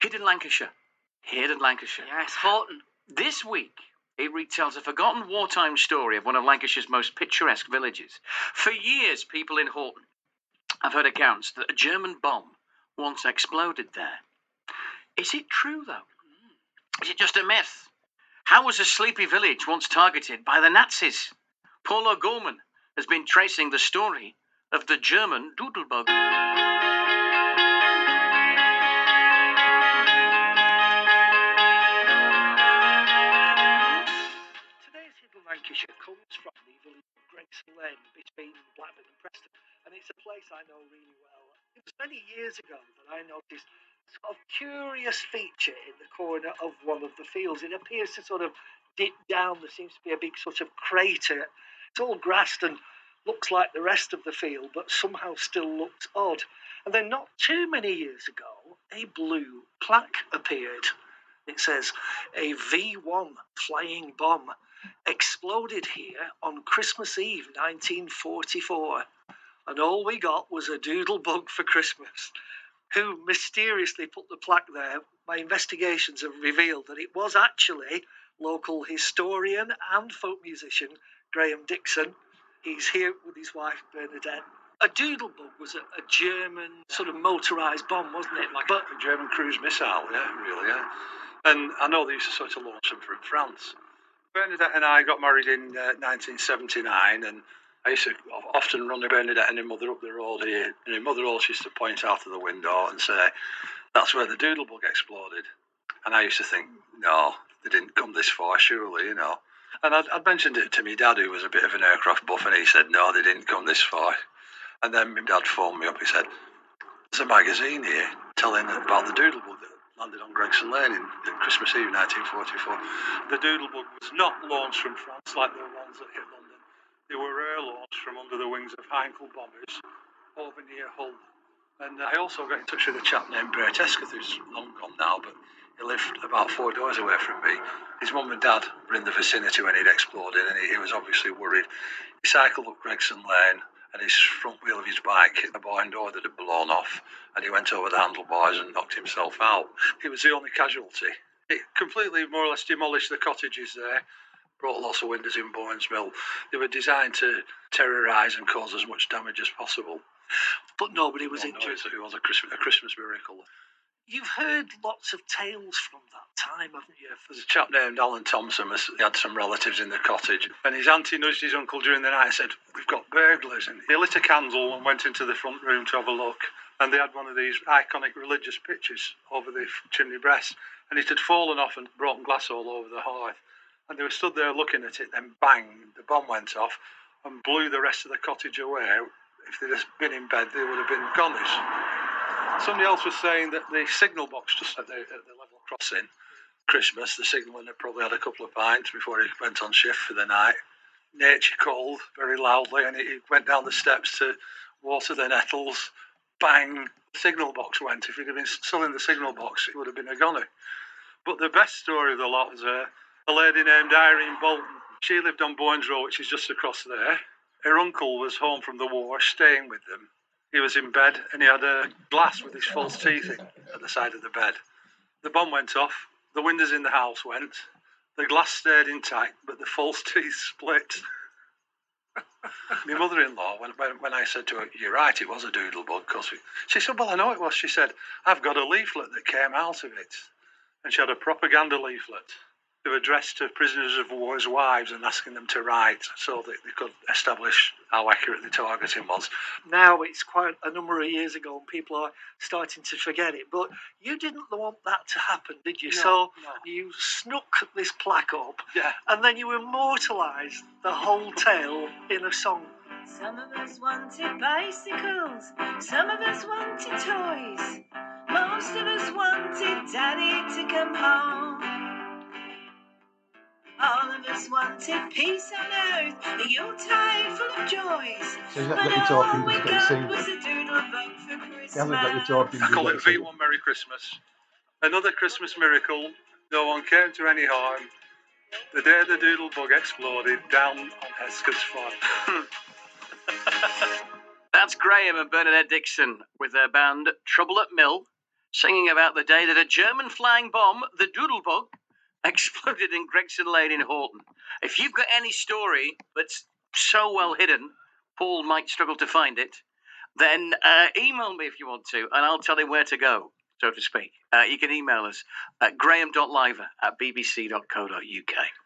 Hidden Lancashire. Hidden Lancashire. Yes, Horton. This week, it retells a forgotten wartime story of one of Lancashire's most picturesque villages. For years, people in Horton have heard accounts that a German bomb once exploded there. Is it true, though? Is it just a myth? How was a sleepy village once targeted by the Nazis? Paul O'Gorman has been tracing the story of the German Doodlebug. Today's Hidden Lancashire comes from the village of Gregson Lane between Blackburn and Preston, and it's a place I know really well. It was many years ago that I noticed a sort of curious feature in the corner of one of the fields. It appears to sort of dip down. There seems to be a big sort of crater. It's all grassed and looks like the rest of the field, but somehow still looks odd. And then not too many years ago, a blue plaque appeared. It says, a V1 flying bomb exploded here on Christmas Eve 1944. And all we got was a doodlebug for Christmas. Who mysteriously put the plaque there? My investigations have revealed that it was actually local historian and folk musician Graham Dixon. He's here with his wife Bernadette. A doodlebug was a German sort of motorised bomb, wasn't it? Like a German cruise missile, yeah, really, yeah. And I know they used to sort of launch them from France. Bernadette and I got married in 1979, and I used to often run Bernadette and her mother up the road here, and her mother always used to point out of the window and say, that's where the doodlebug exploded. And I used to think, no, they didn't come this far, surely, you know. And I'd mentioned it to my dad, who was a bit of an aircraft buff, and he said, no, they didn't come this far. And then my dad phoned me up, he said, there's a magazine here telling about the doodlebug that landed on Gregson Lane in Christmas Eve 1944. The doodlebug was not launched from France like the ones that hit London. They were air launched from under the wings of Heinkel bombers over near Hull. And I also got in touch with a chap named Bernadette, who's long gone now, but he lived about 4 doors away from me. His mum and dad were in the vicinity when it exploded, and he was obviously worried. He cycled up Gregson Lane, and his front wheel of his bike hit the barn door that had blown off, and he went over the handlebars and knocked himself out. He was the only casualty. It completely, more or less, demolished the cottages there, broke lots of windows in Bourne's Mill. They were designed to terrorise and cause as much damage as possible. But nobody was injured. It was a Christmas miracle. You've heard lots of tales from that time, haven't you? There's a chap named Alan Thompson. He had some relatives in the cottage, and his auntie nudged his uncle during the night and said, we've got burglars. And he lit a candle and went into the front room to have a look, and they had one of these iconic religious pictures over the chimney breast, and it had fallen off and broken glass all over the hearth. And they were stood there looking at it, then bang, the bomb went off and blew the rest of the cottage away. If they'd have been in bed, they would have been goners. Somebody else was saying that the signal box just at the level crossing, Christmas, the signalman had probably had a couple of pints before he went on shift for the night. Nature called very loudly, and he went down the steps to water the nettles. Bang, the signal box went. If he'd have been still in the signal box, it would have been a goner. But the best story of the lot was a lady named Irene Bolton. She lived on Bourne's Road, which is just across there. Her uncle was home from the war, staying with them. He was in bed, and he had a glass with his false teeth in at the side of the bed. The bomb went off, the windows in the house went, the glass stayed intact, but the false teeth split. My mother-in-law, when I said to her, you're right, it was a doodlebug, she said, well, I know it was. She said, I've got a leaflet that came out of it. And she had a propaganda leaflet to address to prisoners of war's wives and asking them to write so that they could establish how accurate the targeting was. Now it's quite a number of years ago and people are starting to forget it, but you didn't want that to happen, did you? No. You snuck this plaque up, yeah, and then you immortalised the whole tale in a song. Some of us wanted bicycles, some of us wanted toys, most of us wanted Daddy to come home. All of us wanted peace on earth, a Yuletide full of joys. So you haven't got your talking, all we just got your got was singing. a doodlebug for Christmas. You haven't got your talking. I call it V1 Merry Christmas. Another Christmas miracle. No one came to any harm. The day the doodlebug exploded down on Hesker's farm. That's Graham and Bernadette Dixon with their band Trouble at Mill, singing about the day that a German flying bomb, the Doodlebug, exploded in Gregson Lane in Horton. If you've got any story that's so well hidden, Paul might struggle to find it, then email me if you want to, and I'll tell him where to go, so to speak. You can email us at graham.liver@bbc.co.uk.